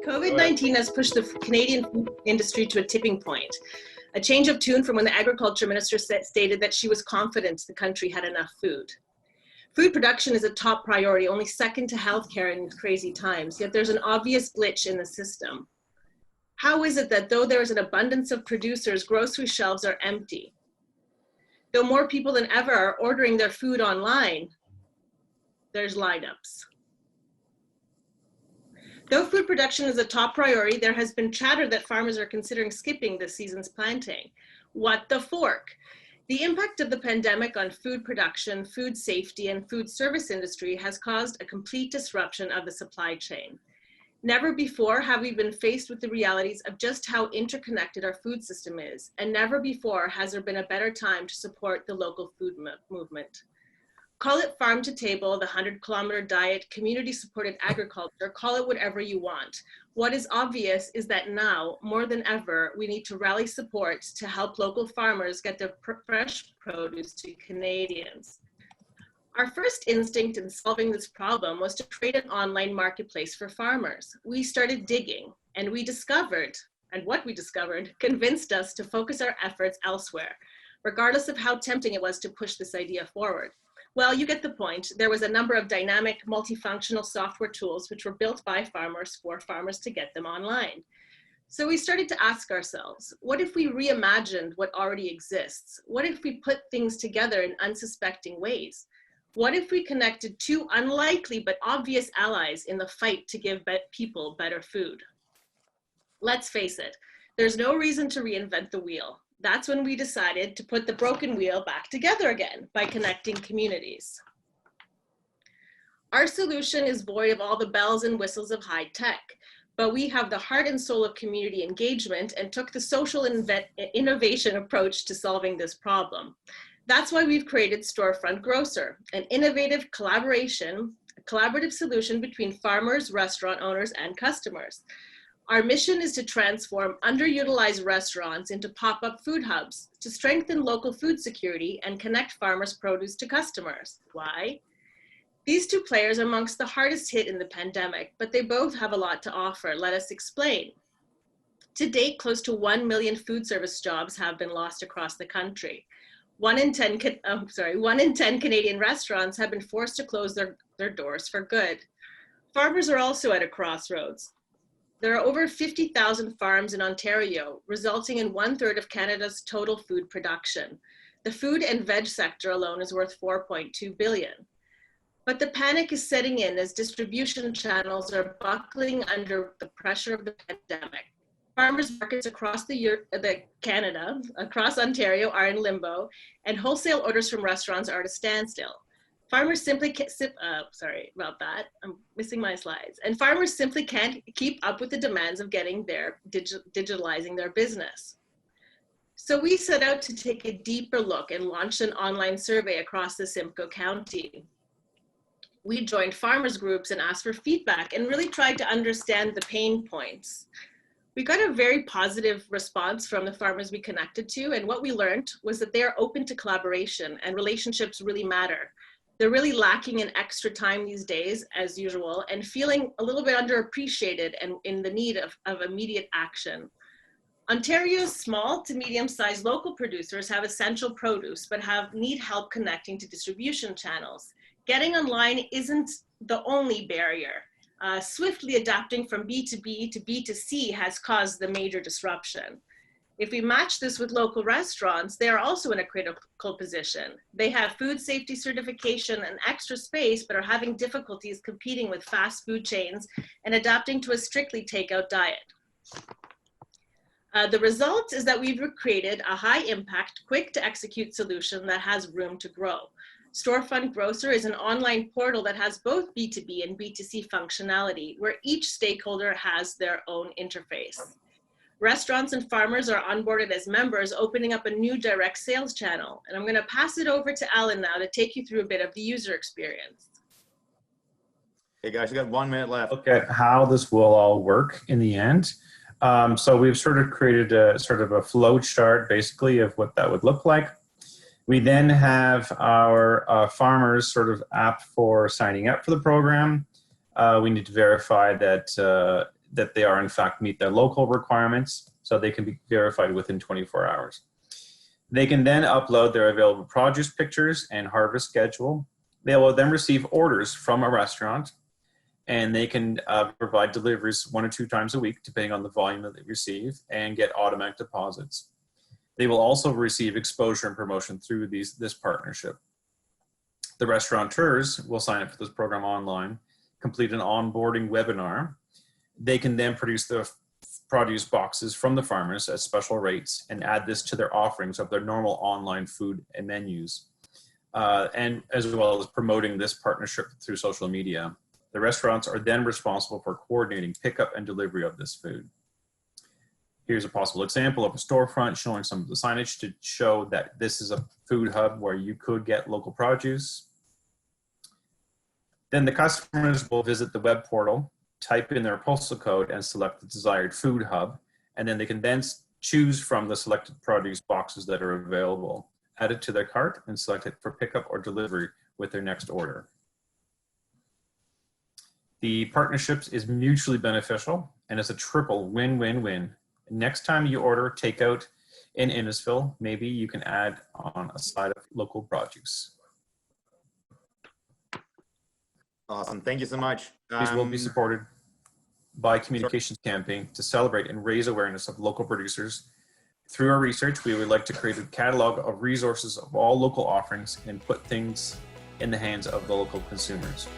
COVID-19 has pushed the Canadian food industry to a tipping point, a change of tune from when the agriculture minister stated that she was confident the country had enough food. Food production is a top priority, only second to healthcare in crazy times, yet there's an obvious glitch in the system. How is it that though there is an abundance of producers, grocery shelves are empty? Though more people than ever are ordering their food online, there's lineups. Though food production is a top priority, there has been chatter that farmers are considering skipping this season's planting. What the fork? The impact of the pandemic on food production, food safety, and food service industry has caused a complete disruption of the supply chain. Never before have we been faced with the realities of just how interconnected our food system is, and never before has there been a better time to support the local food movement. Call it farm to table, the 100-kilometer diet, community-supported agriculture, call it whatever you want. What is obvious is that now, more than ever, we need to rally support to help local farmers get their fresh produce to Canadians. Our first instinct in solving this problem was to create an online marketplace for farmers. We started digging, and we discovered, and what we discovered convinced us to focus our efforts elsewhere, regardless of how tempting it was to push this idea forward. Well, you get the point. There was a number of dynamic, multifunctional software tools which were built by farmers for farmers to get them online. So we started to ask ourselves, what if we reimagined what already exists? What if we put things together in unsuspecting ways? What if we connected two unlikely but obvious allies in the fight to give people better food? Let's face it, there's no reason to reinvent the wheel. That's when we decided to put the broken wheel back together again by connecting communities. Our solution is void of all the bells and whistles of high tech, but we have the heart and soul of community engagement and took the social innovation approach to solving this problem. That's why we've created Storefront Grocer, an innovative collaborative solution between farmers, restaurant owners, and customers. Our mission is to transform underutilized restaurants into pop-up food hubs to strengthen local food security and connect farmers' produce to customers. Why? These two players are amongst the hardest hit in the pandemic, but they both have a lot to offer. Let us explain. To date, close to 1 million food service jobs have been lost across the country. 1 in 10 Canadian restaurants have been forced to close their doors for good. Farmers are also at a crossroads. There are over 50,000 farms in Ontario, resulting in 1/3 of Canada's total food production. The food and veg sector alone is worth $4.2 billion. But the panic is setting in as distribution channels are buckling under the pressure of the pandemic. Farmers markets across Canada, across Ontario, are in limbo, and wholesale orders from restaurants are at a standstill. Farmers simply can't, sorry about that, I'm missing my slides. And farmers simply can't keep up with the demands of getting their, digitalizing their business. So we set out to take a deeper look and launched an online survey across the Simcoe County. We joined farmers groups and asked for feedback and really tried to understand the pain points. We got a very positive response from the farmers we connected to, and what we learned was that they are open to collaboration and relationships really matter. They're really lacking in extra time these days, as usual, and feeling a little bit underappreciated and in the need of immediate action. Ontario's small to medium-sized local producers have essential produce, but need help connecting to distribution channels. Getting online isn't the only barrier. Swiftly adapting from B2B to B2C has caused the major disruption. If we match this with local restaurants, they are also in a critical position. They have food safety certification and extra space, but are having difficulties competing with fast food chains and adapting to a strictly takeout diet. The result is that we've created a high impact, quick to execute solution that has room to grow. Storefront Grocer is an online portal that has both B2B and B2C functionality, where each stakeholder has their own interface. Restaurants and farmers are onboarded as members, opening up a new direct sales channel. And I'm going to pass it over to Alan now to take you through a bit of the user experience. Hey guys, we got 1 minute left. Look at how this will all work in the end. So we've sort of created a sort of a flow chart, basically, of what that would look like. We then have our farmers sort of app for signing up for the program. We need to verify that that they are in fact meet their local requirements, so they can be verified within 24 hours. They can then upload their available produce pictures and harvest schedule. They will then receive orders from a restaurant, and they can provide deliveries 1 or 2 times a week, depending on the volume that they receive, and get automatic deposits. They will also receive exposure and promotion through this partnership. The restaurateurs will sign up for this program online, complete an onboarding webinar. They can then produce the produce boxes from the farmers at special rates and add this to their offerings of their normal online food and menus, and as well as promoting this partnership through social media. The restaurants are then responsible for coordinating pickup and delivery of this food. Here's a possible example of a storefront showing some of the signage to show that this is a food hub where you could get local produce. Then the customers will visit the web portal, type in their postal code, and select the desired food hub, and then they can then choose from the selected produce boxes that are available, add it to their cart, and select it for pickup or delivery with their next order. The partnerships is mutually beneficial, and it's a triple win-win-win. Next time you order takeout in Innisfil, maybe you can add on a side of local produce. Awesome. Thank you so much. These will be supported by communications campaign to celebrate and raise awareness of local producers. Through our research, we would like to create a catalog of resources of all local offerings and put things in the hands of the local consumers.